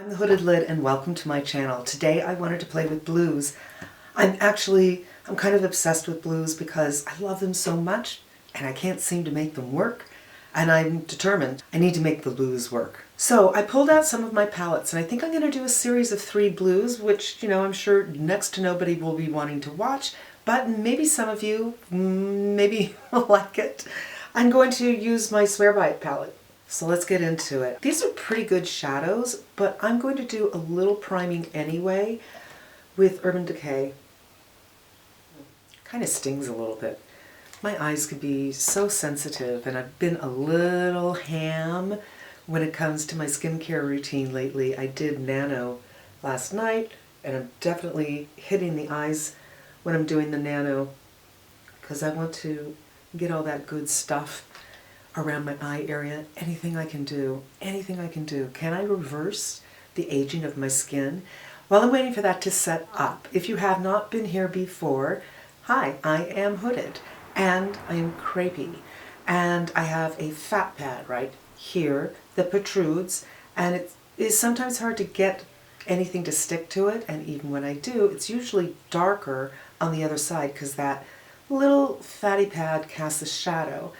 I'm the Hooded Lid and welcome to my channel. Today I wanted to play with blues. I'm kind of obsessed with blues because I love them so much and I can't seem to make them work. And I'm determined I need to make the blues work. So I pulled out some of my palettes and I think I'm going to do a series of 3 blues, which, I'm sure next to nobody will be wanting to watch, but maybe some of you, maybe will like it. I'm going to use my Swear By It palette. So let's get into it. These are pretty good shadows, but I'm going to do a little priming anyway with Urban Decay. Kind of stings a little bit. My eyes can be so sensitive, and I've been a little ham when it comes to my skincare routine lately. I did nano last night, and I'm definitely hitting the eyes when I'm doing the nano because I want to get all that good stuff around my eye area. Anything I can do, anything I can do. Can I reverse the aging of my skin? While I'm waiting for that to set up, if you have not been here before, hi, I am Hooded and I am crepey and I have a fat pad right here that protrudes, and it is sometimes hard to get anything to stick to it, and even when I do, it's usually darker on the other side because that little fatty pad casts a shadow.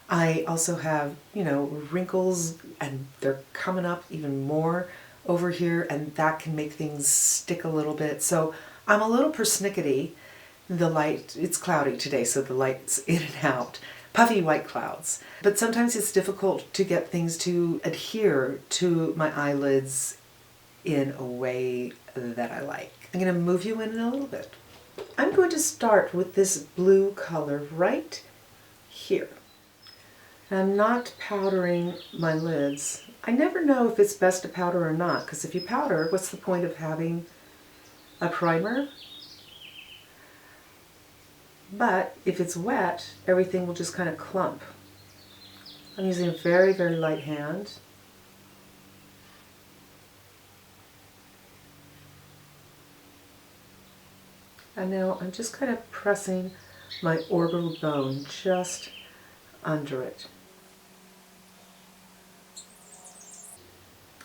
I also have, wrinkles, and they're coming up even more over here, and that can make things stick a little bit. So I'm a little persnickety. The light, it's cloudy today, so the light's in and out. Puffy white clouds. But sometimes it's difficult to get things to adhere to my eyelids in a way that I like. I'm going to move you in a little bit. I'm going to start with this blue color right here. I'm not powdering my lids. I never know if it's best to powder or not, because if you powder, what's the point of having a primer? But if it's wet, everything will just kind of clump. I'm using a very, very light hand. And now I'm just kind of pressing my orbital bone just under it.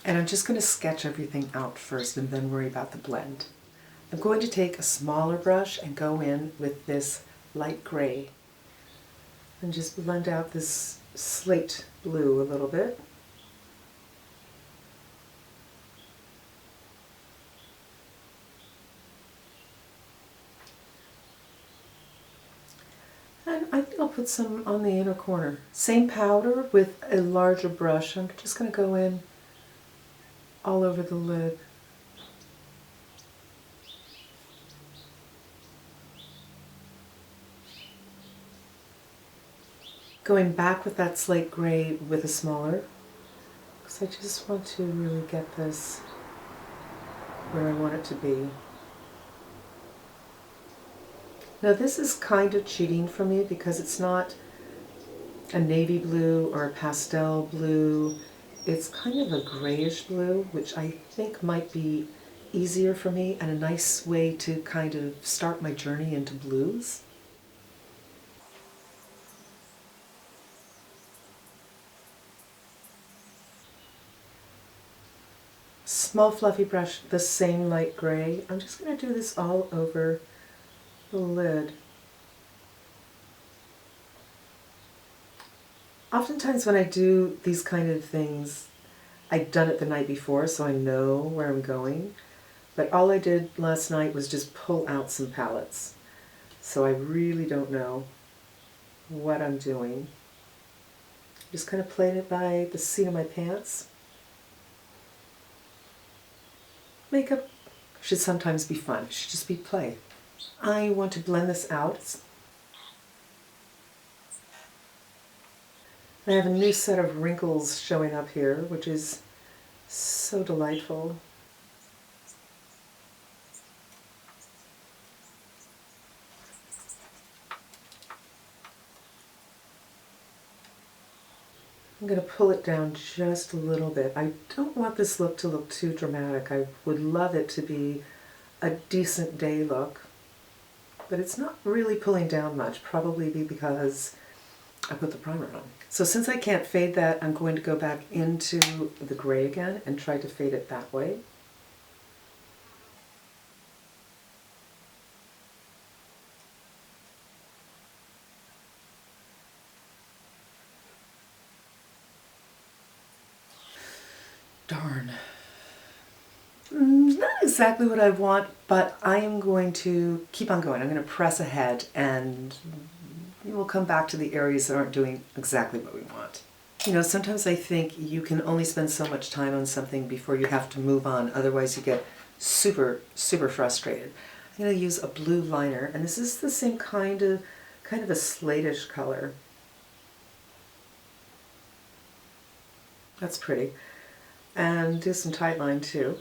And I'm just going to sketch everything out first and then worry about the blend. I'm going to take a smaller brush and go in with this light gray and just blend out this slate blue a little bit. And I think I'll put some on the inner corner. Same powder with a larger brush. I'm just going to go in all over the lid. Going back with that slate gray with a smaller, because I just want to really get this where I want it to be. Now this is kind of cheating for me because it's not a navy blue or a pastel blue. It's kind of a grayish blue, which I think might be easier for me and a nice way to kind of start my journey into blues. Small fluffy brush, the same light gray. I'm just going to do this all over the lid. Oftentimes when I do these kind of things, I've done it the night before so I know where I'm going, but all I did last night was just pull out some palettes. So I really don't know what I'm doing. Just kind of playing it by the seat of my pants. Makeup should sometimes be fun. It should just be play. I want to blend this out. I have a new set of wrinkles showing up here, which is so delightful. I'm going to pull it down just a little bit. I don't want this look to look too dramatic. I would love it to be a decent day look, but it's not really pulling down much, probably because I put the primer on. So since I can't fade that, I'm going to go back into the gray again and try to fade it that way. not exactly what I want, but I am going to keep on going. I'm going to press ahead, and we'll come back to the areas that aren't doing exactly what we want. You know, sometimes I think you can only spend so much time on something before you have to move on. Otherwise you get super, super frustrated. I'm going to use a blue liner, and this is the same kind of a slatish color. That's pretty. And do some tight line too.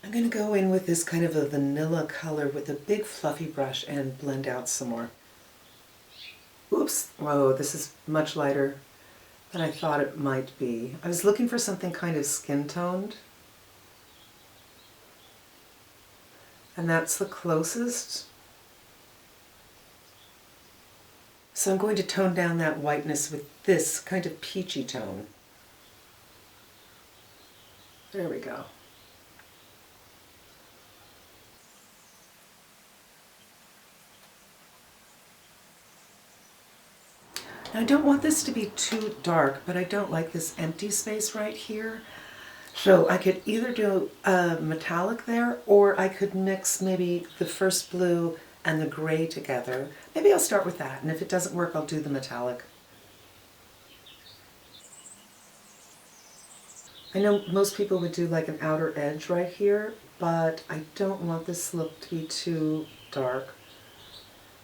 I'm going to go in with this kind of a vanilla color with a big fluffy brush and blend out some more. Oops, whoa, this is much lighter than I thought it might be. I was looking for something kind of skin toned. And that's the closest. So I'm going to tone down that whiteness with this kind of peachy tone. There we go. Now I don't want this to be too dark, but I don't like this empty space right here. So I could either do a metallic there, or I could mix maybe the first blue and the gray together. Maybe I'll start with that, and if it doesn't work, I'll do the metallic. I know most people would do like an outer edge right here, but I don't want this look to be too dark.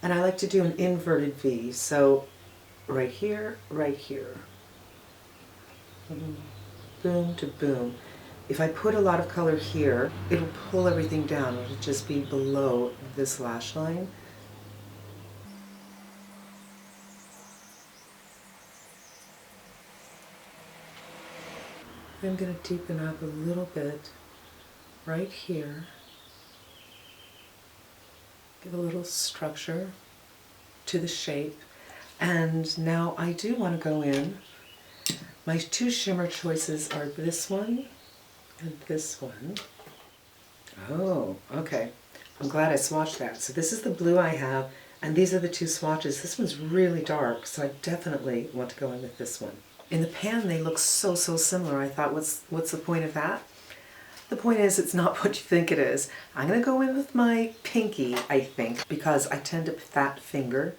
And I like to do an inverted V, so right here, right here. Boom to boom. If I put a lot of color here, it'll pull everything down. It'll just be below this lash line. I'm going to deepen up a little bit right here. Give a little structure to the shape. And now I do want to go in. My two shimmer choices are this one and this one. Oh, okay. I'm glad I swatched that. So this is the blue I have, and these are the two swatches. This one's really dark, so I definitely want to go in with this one. In the pan, they look so similar. I thought, what's the point of that? The point is, it's not what you think it is. I'm going to go in with my pinky, I think, because I tend to fat finger.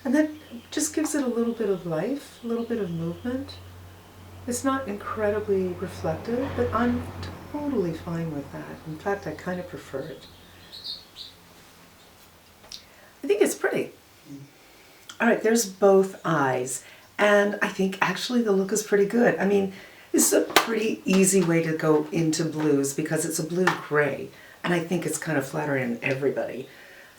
And that just gives it a little bit of life, a little bit of movement. It's not incredibly reflective, but I'm totally fine with that. In fact, I kind of prefer it. I think it's pretty. All right, there's both eyes, and I think actually the look is pretty good. I mean, this is a pretty easy way to go into blues because it's a blue-gray, and I think it's kind of flattering on everybody.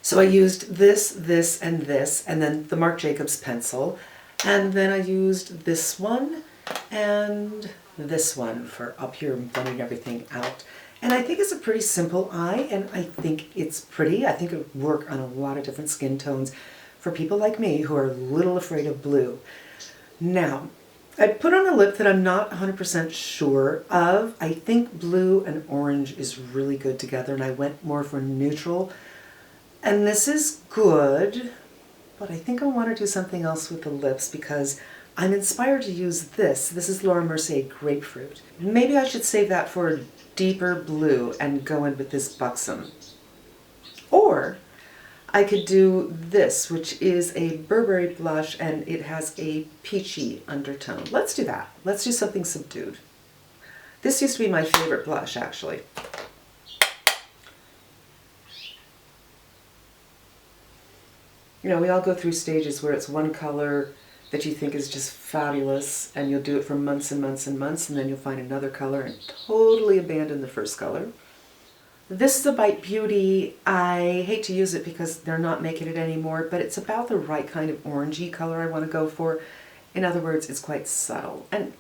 So I used this, and then the Marc Jacobs pencil, and then I used this one and this one for up here and blending everything out. And I think it's a pretty simple eye, and I think it's pretty. I think it would work on a lot of different skin tones for people like me who are a little afraid of blue. Now, I put on a lip that I'm not 100% sure of. I think blue and orange is really good together, and I went more for neutral. And this is good, but I think I want to do something else with the lips because I'm inspired to use this. This is Laura Mercier Grapefruit. Maybe I should save that for a deeper blue and go in with this Buxom. Or I could do this, which is a Burberry blush, and it has a peachy undertone. Let's do that. Let's do something subdued. This used to be my favorite blush, actually. You know, we all go through stages where it's one color that you think is just fabulous, and you'll do it for months and months and months, and then you'll find another color and totally abandon the first color. This is a Bite Beauty. I hate to use it because they're not making it anymore, but it's about the right kind of orangey color I want to go for. In other words, it's quite subtle. And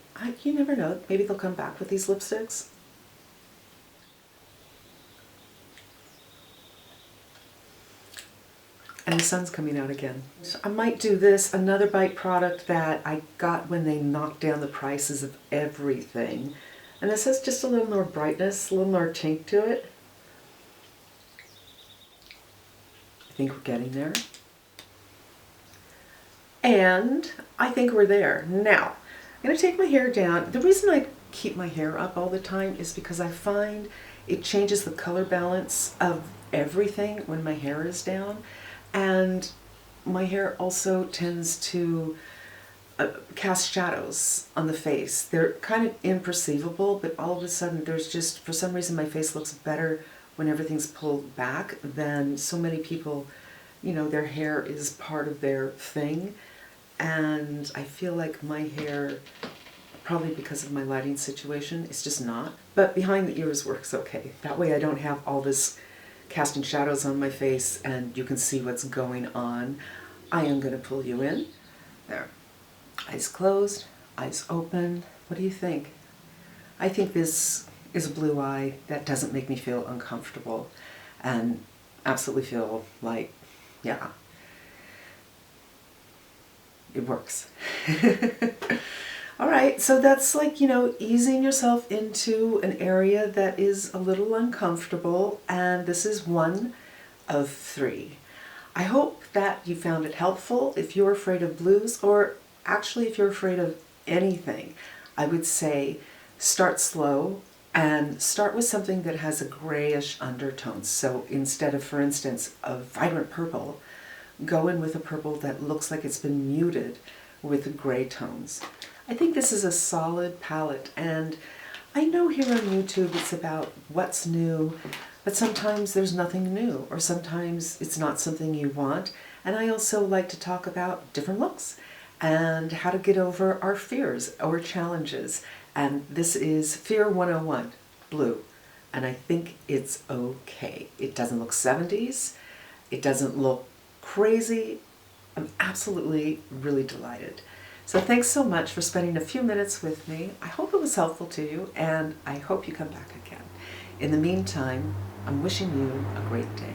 you never know, maybe they'll come back with these lipsticks. And the sun's coming out again. So I might do this, another Bite product that I got when they knocked down the prices of everything. And this has just a little more brightness, a little more tint to it. I think we're getting there. And I think we're there. Now, I'm going to take my hair down. The reason I keep my hair up all the time is because I find it changes the color balance of everything when my hair is down. And my hair also tends to cast shadows on the face. They're kind of imperceivable, but all of a sudden there's just, for some reason, my face looks better when everything's pulled back than so many people, you know, their hair is part of their thing. And I feel like my hair, probably because of my lighting situation, is just not. But behind the ears works okay. That way I don't have all this casting shadows on my face and you can see what's going on. I am going to pull you in. There. Eyes closed, eyes open. What do you think? I think this is a blue eye that doesn't make me feel uncomfortable and absolutely feel like, yeah, it works. All right, so that's like, you know, easing yourself into an area that is a little uncomfortable, and this is one of 3. I hope that you found it helpful. If you're afraid of blues, or actually if you're afraid of anything, I would say start slow and start with something that has a grayish undertone. So instead of, for instance, a vibrant purple, go in with a purple that looks like it's been muted with gray tones. I think this is a solid palette, and I know here on YouTube it's about what's new, but sometimes there's nothing new, or sometimes it's not something you want. And I also like to talk about different looks and how to get over our fears or challenges. And this is Fear 101, blue. And I think it's okay. It doesn't look 70s. It doesn't look crazy. I'm absolutely really delighted. So thanks so much for spending a few minutes with me. I hope it was helpful to you, and I hope you come back again. In the meantime, I'm wishing you a great day.